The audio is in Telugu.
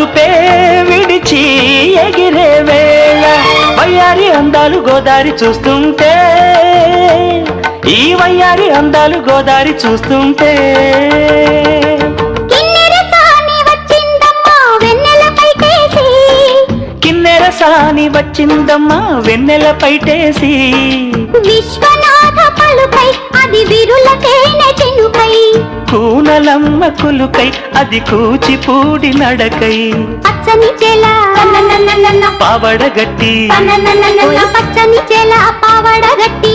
అదుపే విడిచి ఎగిరే వేళ వయ్యారి అందాలు గోదారి చూస్తుంటే ఈ వయ్యారి అందాలు గోదారి చూస్తుంటే కిన్నెర సాని వచ్చిందమ్మా వెన్నెల పైటేసి విశ్వనాథ పలుకై అది విరులకేనే చెనుకై కూనలమ్మ కులుకై అది కూచిపూడి నడకై పచ్చని చెల పావడగట్టి పచ్చని చెల పావడగట్టి